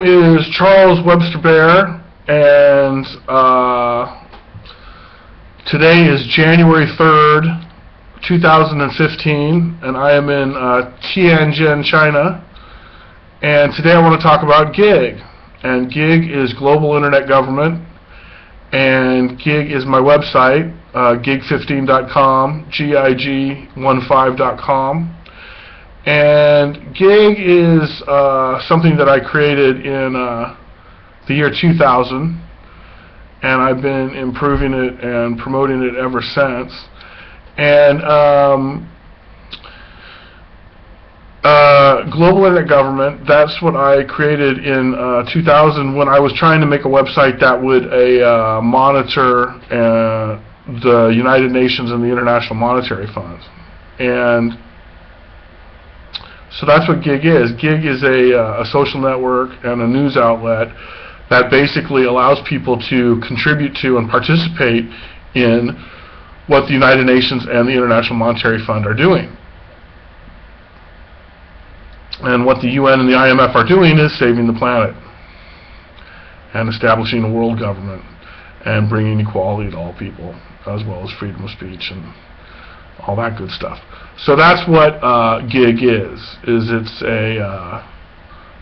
Is Charles Webster Baer, and today is January 3rd, 2015, and I am in Tianjin, China, and today I want to talk about GIG, and GIG is Global Internet Government, and GIG is my website, gig15.com, gig15.com. And GIG is something that I created in the year 2000, and I've been improving it and promoting it ever since. And Global Internet Government, that's what I created in 2000 when I was trying to make a website that would monitor the United Nations and the International Monetary Fund. And so that's what GIG is. GIG is a social network and a news outlet that basically allows people to contribute to and participate in what the United Nations and the International Monetary Fund are doing. And what the UN and the IMF are doing is saving the planet and establishing a world government and bringing equality to all people, as well as freedom of speech and all that good stuff. So that's what GIG is it's a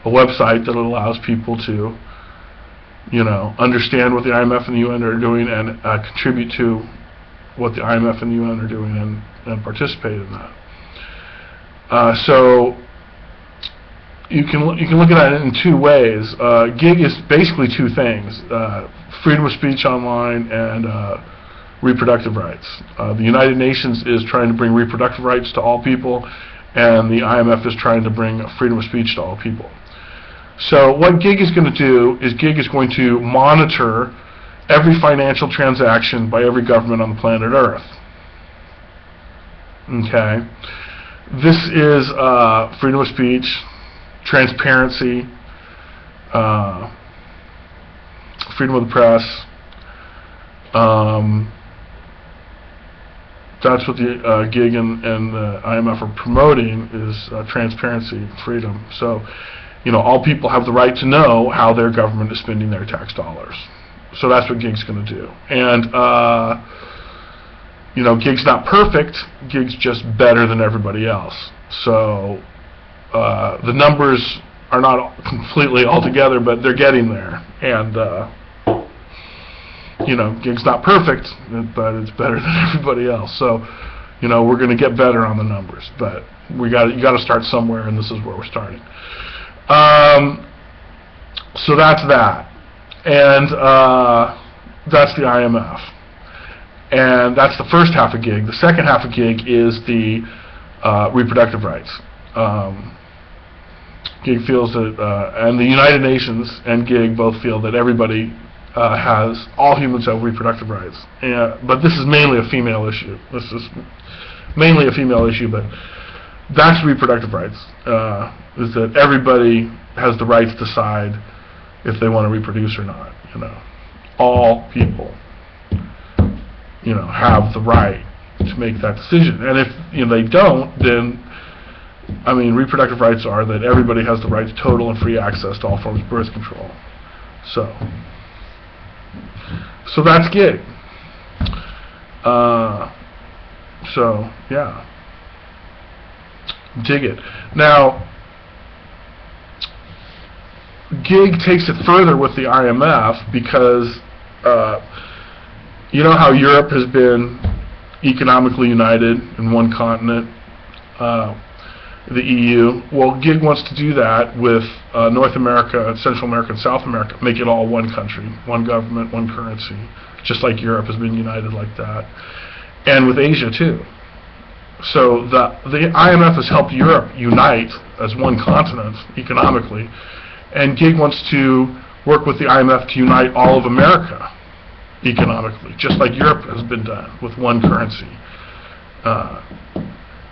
website that allows people to, understand what the IMF and the UN are doing and contribute to what the IMF and the UN are doing and participate in that. So you can look at that in two ways. GIG is basically two things: freedom of speech online and reproductive rights. The United Nations is trying to bring reproductive rights to all people, and the IMF is trying to bring freedom of speech to all people. So what GIG is going to do is GIG is going to monitor every financial transaction by every government on the planet Earth. Okay? This is freedom of speech, transparency, freedom of the press. That's what the GIG and the IMF are promoting, is transparency, freedom. So, all people have the right to know how their government is spending their tax dollars. So that's what GIG's going to do. And, GIG's not perfect. GIG's just better than everybody else. So the numbers are not completely all together, but they're getting there. And GIG's not perfect, but it's better than everybody else. So, we're going to get better on the numbers, but you got to start somewhere, and this is where we're starting. So that's that, and that's the IMF, and that's the first half of GIG. The second half of GIG is the reproductive rights. GIG feels that, and the United Nations and GIG both feel that everybody all humans have reproductive rights. But this is mainly a female issue. This is mainly a female issue, but that's reproductive rights, is that everybody has the right to decide if they want to reproduce or not. All people, have the right to make that decision. And if they don't, then, reproductive rights are that everybody has the right to total and free access to all forms of birth control. So that's GIG. So yeah, dig it. Now, GIG takes it further with the IMF because how Europe has been economically united in one continent, the EU. Well, GIG wants to do that with North America, Central America, and South America, make it all one country, one government, one currency, just like Europe has been united like that, and with Asia too. So the IMF has helped Europe unite as one continent economically, and GIG wants to work with the IMF to unite all of America economically, just like Europe has been done with one currency,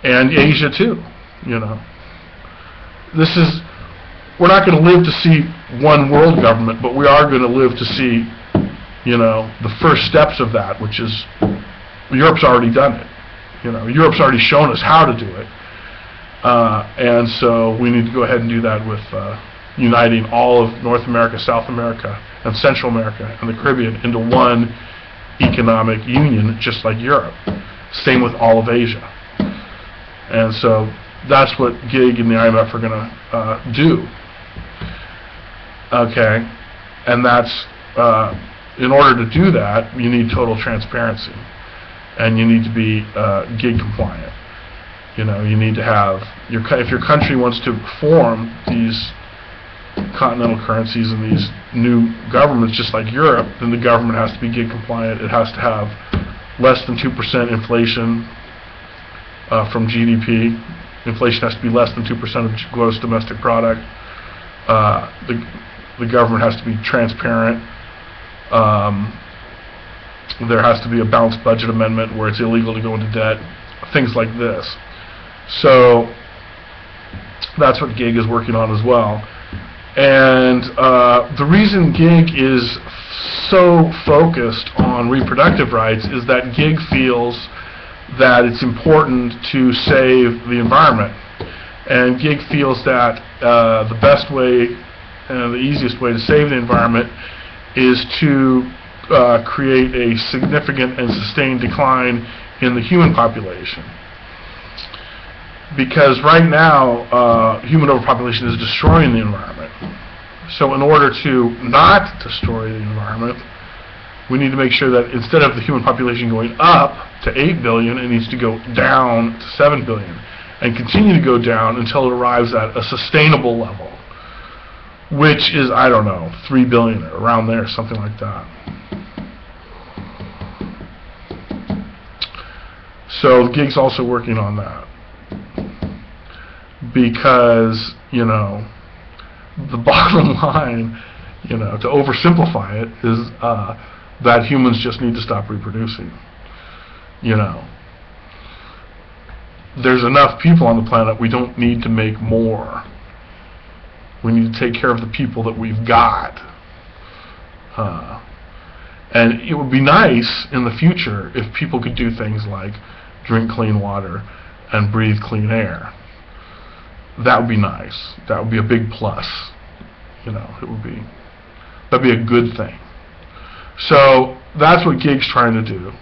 and Asia too. We're not going to live to see one world government, but we are going to live to see, the first steps of that, which is Europe's already done it. Europe's already shown us how to do it. And so we need to go ahead and do that with uniting all of North America, South America, and Central America, and the Caribbean into one economic union, just like Europe. Same with all of Asia. And so that's what GIG and the IMF are going to do. Okay, and that's in order to do that, you need total transparency, and you need to be GIG compliant. You know, you need to have if your country wants to form these continental currencies and these new governments, just like Europe, then the government has to be GIG compliant. It has to have less than 2% inflation from GDP. Inflation has to be less than 2% of gross domestic product. The government has to be transparent. There has to be a balanced budget amendment where it's illegal to go into debt. Things like this. So that's what GIG is working on as well. And the reason GIG is so focused on reproductive rights is that GIG feels that it's important to save the environment. And GIG feels that the best way and the easiest way to save the environment is to create a significant and sustained decline in the human population. Because right now, human overpopulation is destroying the environment. So in order to not destroy the environment, we need to make sure that instead of the human population going up to 8 billion, it needs to go down to 7 billion and continue to go down until it arrives at a sustainable level, which is, I don't know, 3 billion or around there, something like that. So GIG's also working on that. Because, you know, the bottom line, you know, to oversimplify it, is that humans just need to stop reproducing. You know, there's enough people on the planet, we don't need to make more. We need to take care of the people that we've got. And it would be nice in the future if people could do things like drink clean water and breathe clean air. That would be nice. That would be a big plus. You know, that'd be a good thing. So that's what GIG's trying to do,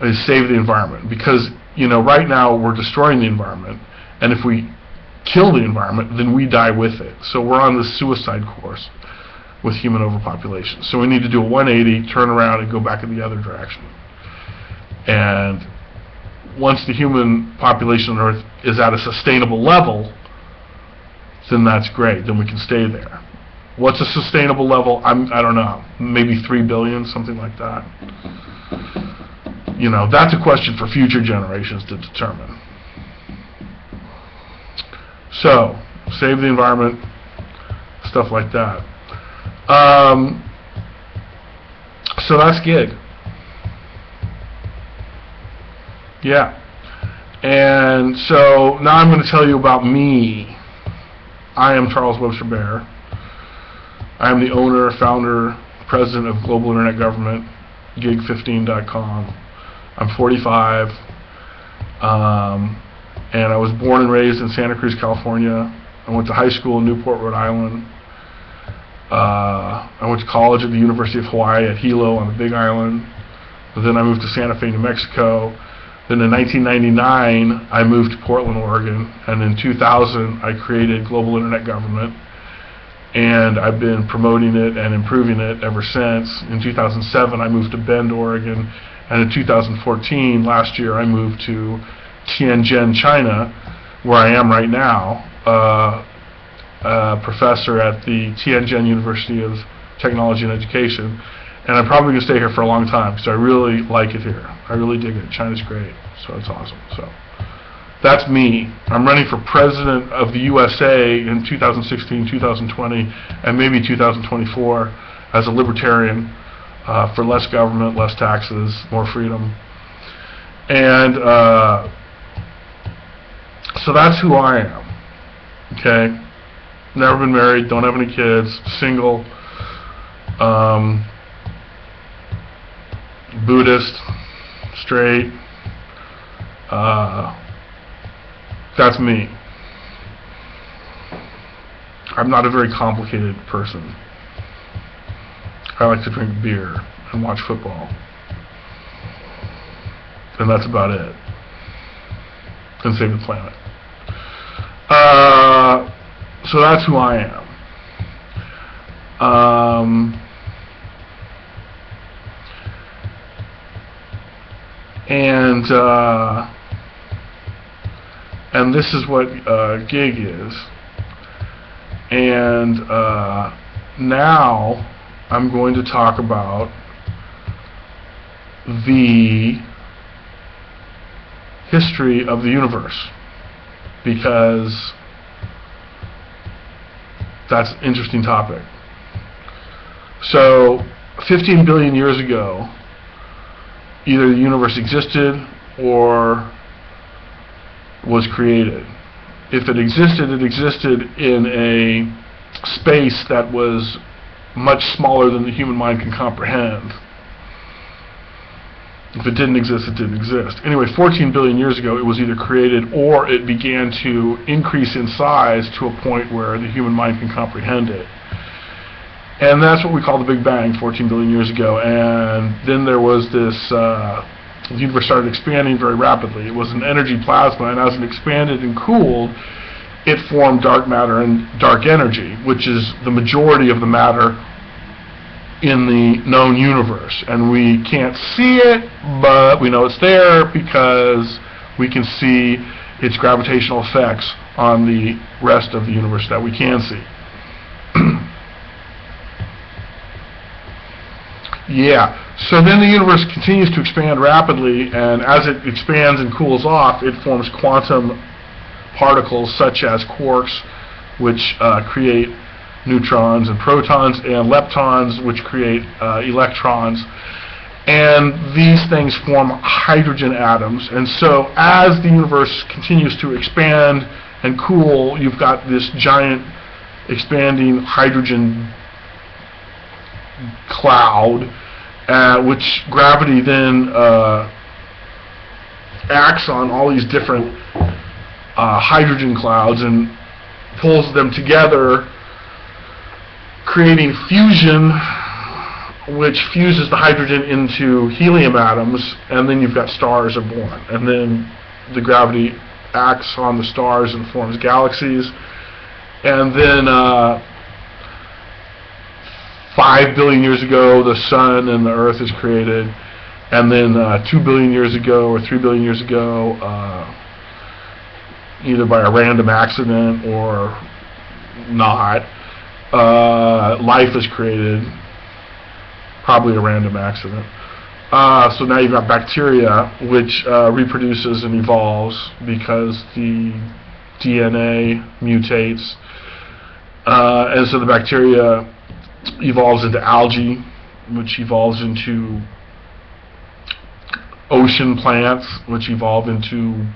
is save the environment. Because, you know, right now we're destroying the environment, and if we kill the environment, then we die with it. So we're on this suicide course with human overpopulation. So we need to do a 180, turn around, and go back in the other direction. And once the human population on Earth is at a sustainable level, then that's great. Then we can stay there. What's a sustainable level? I don't know. Maybe 3 billion, something like that. You know, that's a question for future generations to determine. So, save the environment, stuff like that. So that's GIG. Yeah. And so now I'm going to tell you about me. I am Charles Webster Baer. I am the owner, founder, president of Global Internet Government, gig15.com. I'm 45, and I was born and raised in Santa Cruz, California. I went to high school in Newport, Rhode Island. I went to college at the University of Hawaii at Hilo on the Big Island. Then I moved to Santa Fe, New Mexico. Then in 1999, I moved to Portland, Oregon. And in 2000, I created Global Internet Government. And I've been promoting it and improving it ever since. In 2007, I moved to Bend, Oregon. And in 2014, last year, I moved to Tianjin, China, where I am right now, a professor at the Tianjin University of Technology and Education. And I'm probably going to stay here for a long time because I really like it here. I really dig it. China's great, so it's awesome. So that's me. I'm running for president of the USA in 2016, 2020, and maybe 2024 as a libertarian for less government, less taxes, more freedom. And so that's who I am. Okay? Never been married, don't have any kids, single, Buddhist, straight. That's me. I'm not a very complicated person. I like to drink beer and watch football. And that's about it. And save the planet. So that's who I am. And this is what gig is. And now I'm going to talk about the history of the universe, because that's an interesting topic. So 15 billion years ago, either the universe existed or was created. If it existed in a space that was much smaller than the human mind can comprehend. If it didn't exist, it didn't exist. Anyway, 14 billion years ago, it was either created or it began to increase in size to a point where the human mind can comprehend it. And that's what we call the Big Bang, 14 billion years ago. And then there was this, the universe started expanding very rapidly. It was an energy plasma, and as it expanded and cooled, it formed dark matter and dark energy, which is the majority of the matter in the known universe. And we can't see it, but we know it's there because we can see its gravitational effects on the rest of the universe that we can see. Yeah, so then the universe continues to expand rapidly, and as it expands and cools off, it forms quantum particles such as quarks, which create neutrons and protons, and leptons, which create electrons. And these things form hydrogen atoms. And so as the universe continues to expand and cool, you've got this giant expanding hydrogen cloud, which gravity then acts on all these different hydrogen clouds and pulls them together, creating fusion, which fuses the hydrogen into helium atoms, and then you've got stars are born. And then the gravity acts on the stars and forms galaxies. And then 5 billion years ago, the sun and the earth is created. And then 2 billion years ago or 3 billion years ago, either by a random accident or not, life is created, probably a random accident. So now you've got bacteria, which reproduces and evolves because the DNA mutates. And so the bacteria evolves into algae, which evolves into ocean plants, which evolve into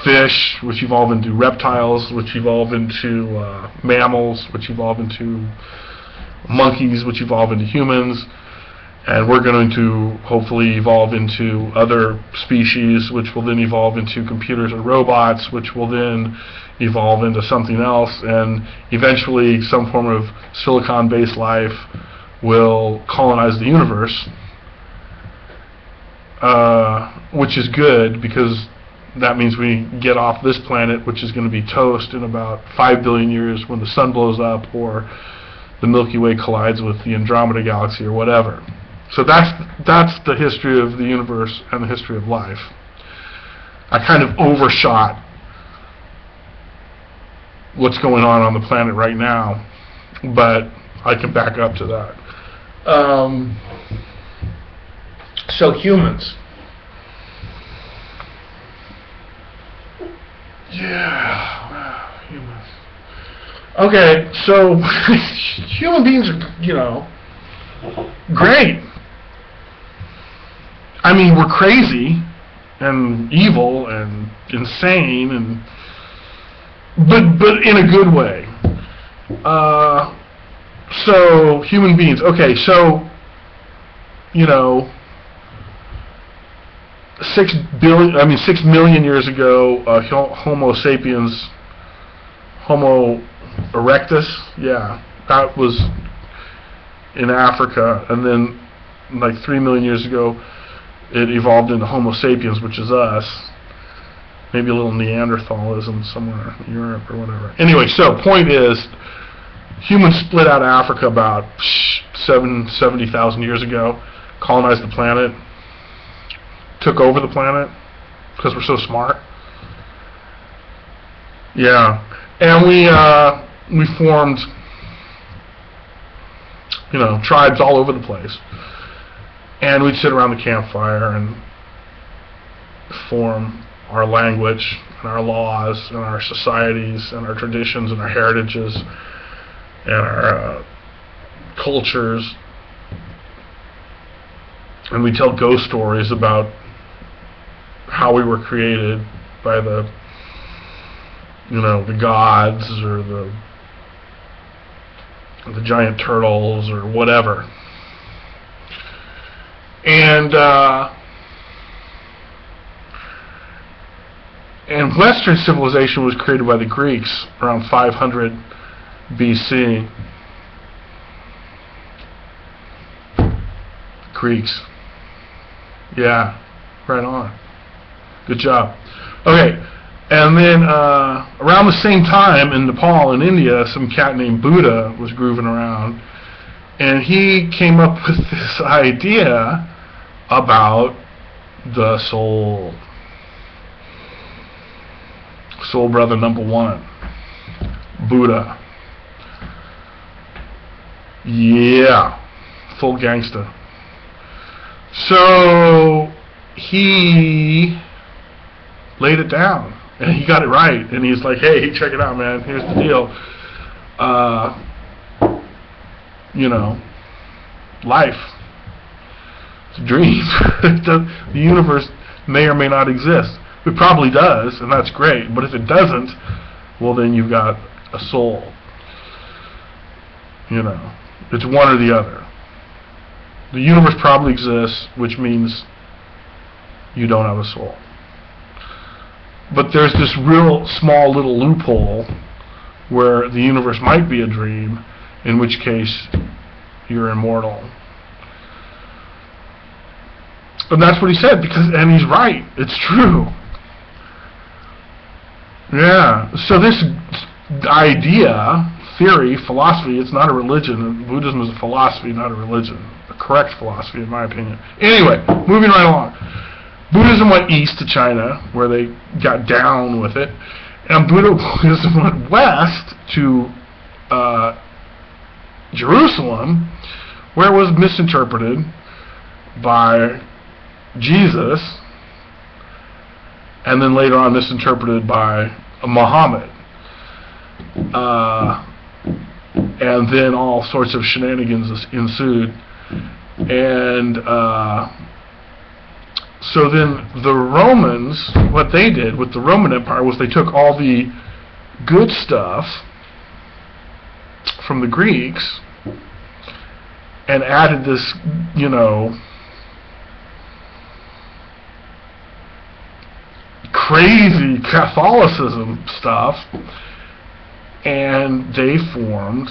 fish, which evolve into reptiles, which evolve into mammals, which evolve into monkeys, which evolve into humans, and we're going to hopefully evolve into other species, which will then evolve into computers and robots, which will then evolve into something else, and eventually some form of silicon-based life will colonize the universe, which is good because that means we get off this planet, which is going to be toast in about 5 billion years when the sun blows up or the Milky Way collides with the Andromeda galaxy or whatever. So that's the history of the universe and the history of life. I kind of overshot what's going on the planet right now, but I can back up to that. So humans. Yeah, wow, humans. Okay, so human beings are, great. I mean, we're crazy and evil and insane, and but in a good way. So human beings. Okay, so 6 million years ago, Homo sapiens Homo erectus, yeah, that was in Africa, and then like 3 million years ago it evolved into Homo sapiens, which is us. Maybe a little Neanderthalism somewhere in Europe or whatever. Anyway, so point is, humans split out of Africa about 70,000 years ago, colonized the planet, took over the planet because we're so smart. Yeah, and we formed, you know, tribes all over the place, and we'd sit around the campfire and form our language and our laws and our societies and our traditions and our heritages and our cultures, and we tell ghost stories about how we were created by the, you know, the gods or the giant turtles or whatever. And Western civilization was created by the Greeks around 500 BC. Greeks. Yeah, right on. Good job. Okay, and then around the same time in Nepal and India, some cat named Buddha was grooving around, and he came up with this idea about the soul. Soul brother number one, Buddha. Yeah, full gangsta. So he laid it down, and he got it right, and he's like, hey, check it out, man, here's the deal. You know, life, it's a dream. The universe may or may not exist. It probably does, and that's great, but if it doesn't, well, then you've got a soul. You know, it's one or the other. The universe probably exists, which means you don't have a soul. But there's this real small little loophole where the universe might be a dream, in which case you're immortal. And that's what he said, and he's right, it's true. Yeah, so this idea, theory, philosophy, it's not a religion. Buddhism is a philosophy, not a religion. A correct philosophy, in my opinion. Anyway, moving right along. Buddhism went east to China, where they got down with it, and Buddhism went west to Jerusalem, where it was misinterpreted by Jesus, and then later on misinterpreted by Muhammad, and then all sorts of shenanigans ensued, and so then the Romans, what they did with the Roman Empire was they took all the good stuff from the Greeks and added this, you know, crazy Catholicism stuff, and they formed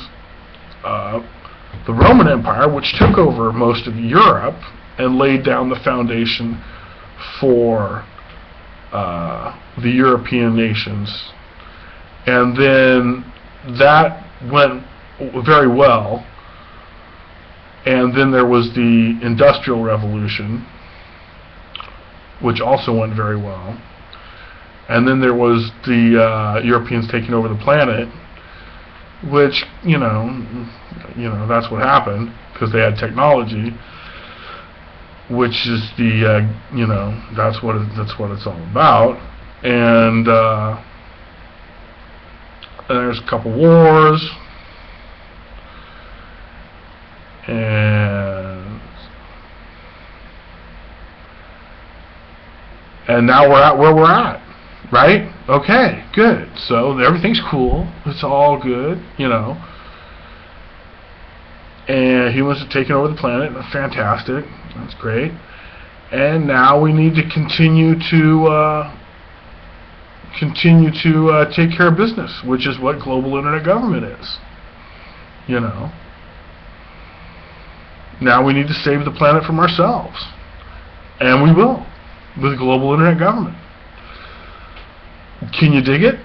the Roman Empire, which took over most of Europe and laid down the foundation for the European nations. And then that went very well, and then there was the Industrial Revolution, which also went very well. And then there was the Europeans taking over the planet, which, you know, that's what happened, because they had technology, which is the, you know, that's what it's all about. And there's a couple wars, and now we're at where we're at. Right? Okay, good. So everything's cool. It's all good, you know. And humans have taken over the planet. Fantastic. That's great. And now we need to continue to continue to take care of business, which is what global internet government is. You know. Now we need to save the planet from ourselves. And we will, with global internet government. Can you dig it?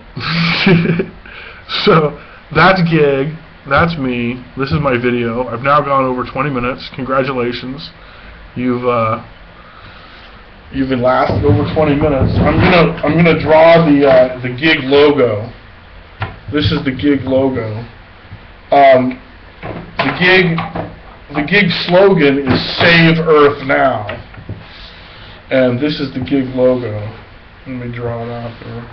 So, that's Gig. That's me. This is my video. I've now gone over 20 minutes. Congratulations. You've been lasted over 20 minutes. I'm gonna draw the Gig logo. This is the Gig logo. The Gig slogan is "Save Earth Now," and this is the Gig logo. Let me draw it out there.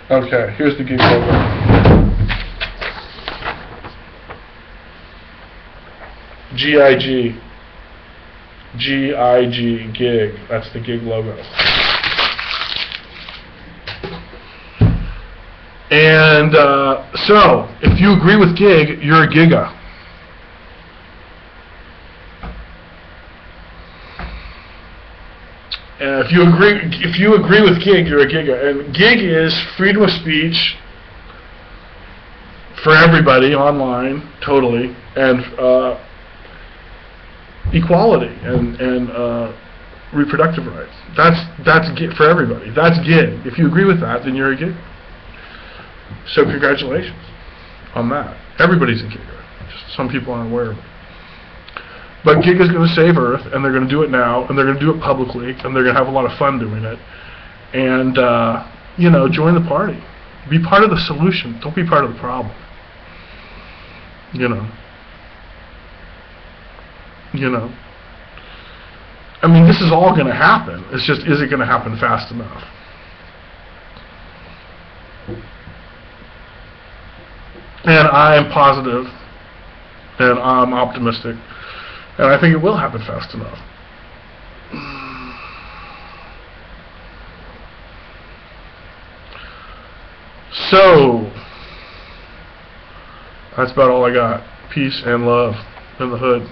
Okay, here's the Gig logo. G-I-G. G-I-G, Gig. That's the Gig logo. And so, if you agree with Gig, you're a Giga. And if you agree with Gig, you're a Giga. And Gig is freedom of speech for everybody online, totally, and equality and reproductive rights. That's Gig for everybody. That's Gig. If you agree with that, then you're a Giga. So congratulations on that. Everybody's a Giga. Just some people aren't aware of it. But Gig is going to save Earth, and they're going to do it now, and they're going to do it publicly, and they're going to have a lot of fun doing it. And, you know, join the party. Be part of the solution. Don't be part of the problem. You know. You know. I mean, this is all going to happen. It's just, is it going to happen fast enough? And I am positive, and I'm optimistic, and I think it will happen fast enough. So, that's about all I got. Peace and love in the hood.